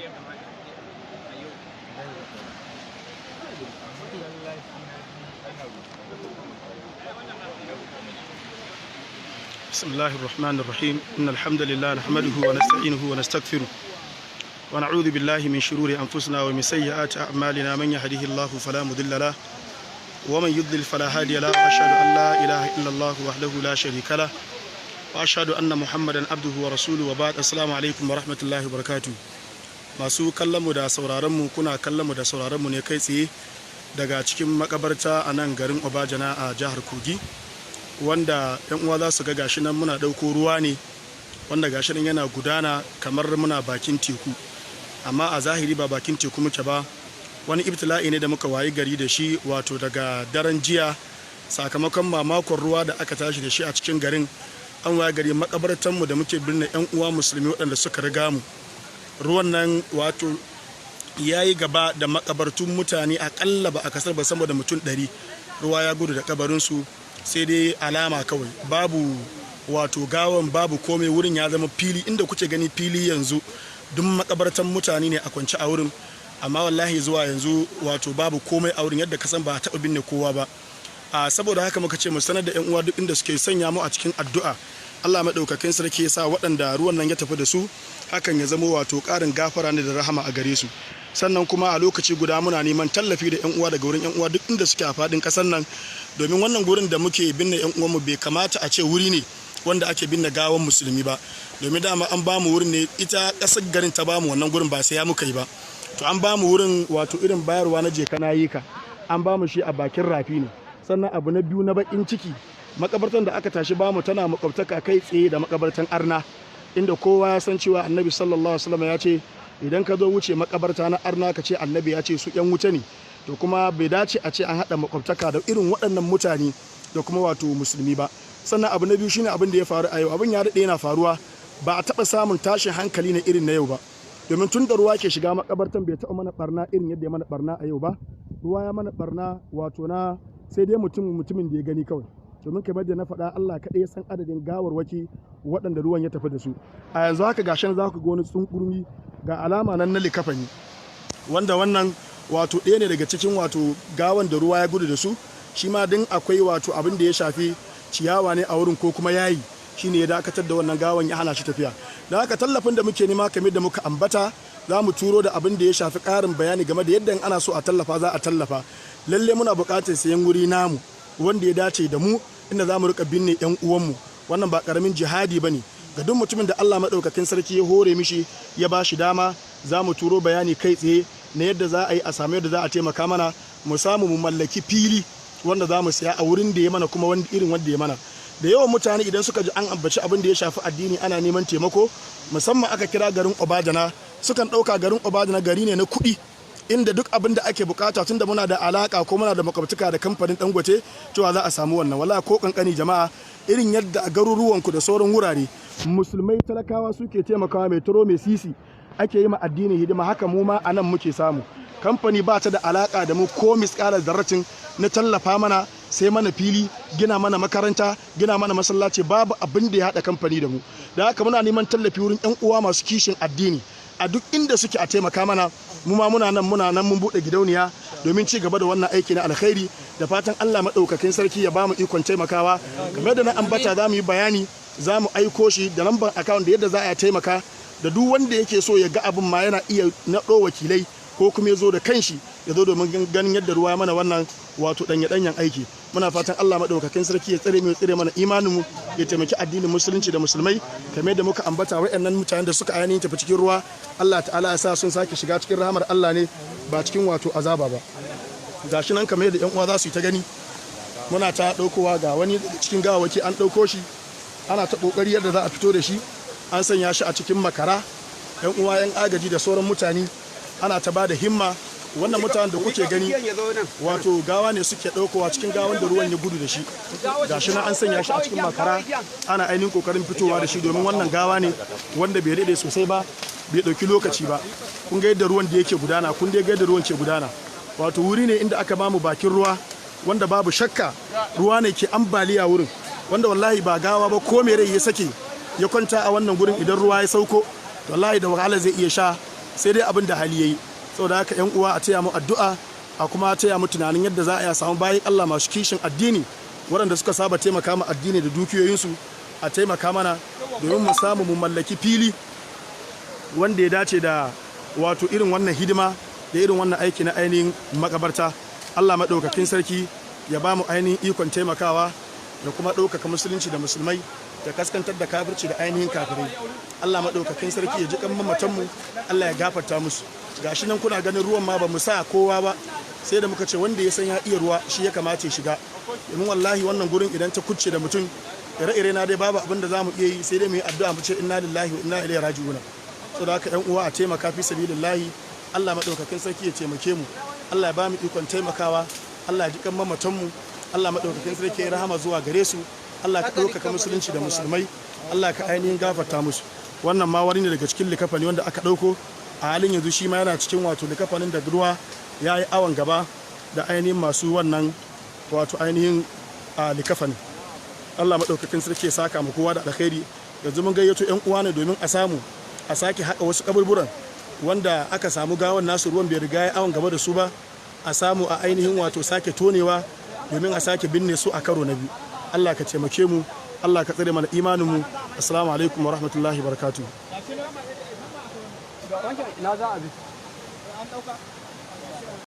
بسم الله الرحمن الرحيم إن الحمد لله نحمده ونستعينه ونستغفره ونعوذ بالله من شرور أنفسنا ومن سيئات أعمالنا من يهده الله فلا مضل له ومن يضلل فلا هادي له وأشهد أن لا إله إلا الله وحده لا شريك له وأشهد أن محمدا عبده ورسوله وبعد السلام عليكم ورحمة الله وبركاته. masu kallonmu da sauraronmu kuna kallonmu da sauraronmu ne kai tsaye daga cikin makabarta a nan garin Obajana a jihar Kogi, wanda yan uwa za su ga gashi nan muna ɗauko ruwa ne wanda gashi nan yana gudana kamar muna bakin teku, amma a zahiri ba bakin teku muke ba. Wani ibtila'i ne da muka wayi gari da shi, wato daga daren jiya sakamakon mamakon ruwa da aka tashi da shi a cikin garin. An wayi gari makabartanmu da muke birnin yan uwa musulmi waɗanda suka riga mu, ruwan nan wato ya yi gaba da makabartun mutane akalla ba a kasar ba sama da mutum 100. Ruwa ya gudu da kabarinsu, sai dai alama kawai, babu wato gawan, babu komai. Wurin ya zama fili, inda kuke gani fili yanzu duk makabartan mutane ne a kwance a wurin, amma wallahi zuwa yanzu wato babu komai a wurin, yadda kasan ba a taɓa binne kowa ba. Saboda haka muka ce mu sanar da yan uwa duk inda suke sanya mu a cikin addu'a. Allah maɗaukakin sarki ya sa waɗanda ruwan nan ya tafi da su hakan ya zama wato ƙarin gafara ne da rahama a gare su. Sannan kuma a lokaci guda muna neman tallafi da yan uwa daga wurin yan uwa duk inda suke a faɗin ƙasar nan, domin wannan gurin da muke binne yan uwanmu bai kamata a ce wuri ne wanda ake binne gawan musulmi ba, domin dama an bamu wurin ne, ita ƙasar garin ta bamu wannan gurin, ba sai ya muka yi ba. To an bamu wurin wato irin bayarwa na je kana yi ka, an bamu shi a bakin rafi ne. Sannan abu na biyu na bakin ciki, makabartan da aka tashi bamu tana makwabtaka kai tsaye da makabartan arna, inda kowa ya san cewa annabi sallallahu alaihi wasallam ya ce idan ka zo wuce makabarta na arna ka ce annabi ya ce su yan wuta ne. To kuma bai dace a ce an haɗa makwabtaka da irin waɗannan mutane da kuma wato musulmi ba. Sannan abu na biyu shine abin da ya faru a yau, abin ya daɗe yana faruwa, ba a taɓa samun tashin hankali na irin na yau ba, domin tun da ruwa ke shiga makabartan bai taɓa mana barna irin yadda ya mana barna a yau ba. Ruwa ya mana barna wato na sai dai mutumin da ya gani kawai, domin kamar da na faɗa Allah kaɗai ya san adadin gawarwaki waɗanda ruwan ya tafi da su. A yanzu haka gashin za ku ga wani tsunkurmi, ga alama nan na likafani, wanda wannan wato ɗaya ne daga cikin wato gawan da ruwa ya gudu da su. Shi ma din akwai wato abin da ya shafi ciyawa ne a wurin ko kuma yayi, shine ya dakatar da wannan gawan, ya hana shi tafiya. Da haka tallafin da muke nema kamar da muka ambata, za mu turo da abin da ya shafi ƙarin bayani game da yadda ana so a tallafa za a tallafa. Lalle muna buƙatar sayan wuri namu wanda ya dace da mu, inda za mu rika binne yan uwanmu. Wannan ba ƙaramin jihadi ba ne ga duk mutumin da Allah maɗaukakin sarki ya hore mishi ya ba shi dama. Za mu turo bayani kai tsaye na yadda za a yi a samu yadda za a taimaka mana, mu samu mu mallaki fili wanda za mu saya a wurin da ya mana, kuma irin wanda ya mana. Da yawan mutane idan suka ji an ambaci abin da ya shafi addini ana neman taimako, musamman aka kira garin Obajana, sukan ɗauka garin Obajana gari ne na kuɗi, inda duk abin da ake bukata tunda muna da alaka ko muna da makwabtaka da kamfanin Dangote cewa za a samu wannan. Wala ko kankani jama'a, irin yadda a garuruwanku da sauran wurare musulmai talakawa suke taimakawa mai taro mai sisi ake yi ma addini hidima, haka mu ma anan muke samu. Kamfani ba ta da alaka da mu ko miskalar zarratin na tallafa mana, sai mana fili, gina mana makaranta, gina mana masallaci, babu abin da ya haɗa kamfani da mu. Da haka muna neman tallafi wurin 'yan uwa masu kishin addini a duk inda suke a taimaka mana. Mu ma muna nan mun buɗe gidauniya domin ci gaba da wannan aiki na alkhairi, da fatan Allah maɗaukakin sarki ya bamu ikon taimakawa. Game da na ambata za mu yi bayani, za mu aiko shi da lambar account da yadda za a taimaka, da duk wanda yake so ya ga abin ma yana iya naɗo wakilai ko kuma ya zo da kanshi ya zo domin ganin yadda ruwa mana wannan wato danyen aiki. Muna fatan Allah maɗaukakin sarki ya tsare mu, ya tsare mana imaninmu, ya taimaki addinin musulunci da musulmai. Kamar da muka ambata, waɗannan mutanen da suka ainihin tafi cikin ruwa, Allah ta'ala ya sa sun sake shiga cikin rahamar Allah ne, ba cikin wato azaba ba. Gashi nan kamar yadda yan uwa za su yi ta gani, muna ta ɗaukowa, ga wani cikin gawawaki an ɗauko shi, ana ta ƙoƙari yadda za a fito da shi, an sanya shi a cikin makara. Yan uwa, yan agaji da sauran mutane ana ta ba da himma. Wannan mutanen da kuke gani wato gawa ne suke ɗaukowa cikin gawan da ruwan ya gudu da shi. Gashi nan an sanya shi a cikin makara, ana ainihin kokarin fitowa da shi, domin wannan gawa ne wanda bai daɗe sosai ba, bai ɗauki lokaci ba. Kun ga yadda ruwan da yake gudana, kun dai ga yadda ruwan ke gudana. Wato wuri ne inda aka bamu bakin ruwa, wanda babu shakka ruwa ne ke ambaliya wurin, wanda wallahi ba gawa ba ko mai rai ya sake ya kwanta a wannan gurin, idan ruwa ya sauko wallahi da wahala zai iya sha sai dai abin da hali yayi. Saboda haka yan uwa a taya mu addu'a, a kuma taya mu tunanin yadda za a yi samu bayan Allah masu kishin addini waɗanda suka saba taimaka ma addini da dukiyoyinsu, a taimaka mana domin mu samu mu mallaki fili wanda ya dace da wato irin wannan hidima da irin wannan aiki na ainihin makabarta. Allah maɗaukakin sarki ya ba mu ainihin ikon taimakawa da kuma ɗaukaka musulunci da musulmai da kaskantar da kafirci da ainihin kafirai. Allah maɗaukakin sarki ya ji kan mamatanmu, Allah ya gafarta musu. Gashi nan kuna ganin ruwan ma ba mu sa kowa ba, sai da muka ce wanda ya san ya iya ruwa shi ya kamata ya shiga, domin wallahi wannan gurin idan ta kucce da mutum ire-ire na dai babu abin da za mu iya yi sai dai mu yi addu'a mu ce inna lillahi wa inna ilaihi raji'un. Saboda haka yan uwa a taimaka fi sabilillahi. Allah maɗaukakin sarki ya taimake mu, Allah ya ba mu ikon taimakawa, Allah ya ji kan mamatanmu, Allah maɗaukakin sarki ya rahama zuwa gare su, Allah ka ɗaukaka musulunci da musulmai, Allah ka ainihin gafarta musu. Wannan ma wani ne daga cikin likafani wanda aka ɗauko a halin yanzu, shi ma yana cikin wato likafanin da ruwa ya yi awon gaba da ainihin masu wannan wato ainihin likafani. Allah maɗaukakin sarki ya saka mu kowa da alkhairi. Yanzu mun gayyato 'yan uwa ne domin a samu a sake haƙa wasu kaburburan wanda aka samu gawan nasu ruwan bai riga ya awon gaba da su ba, a samu a ainihin wato sake tonewa domin a sake binne su a karo na biyu. Allah ka taimake mu, Allah ka tsare mana imanin mu. Assalamu alaikum wa rahmatullahi wa barakatuh.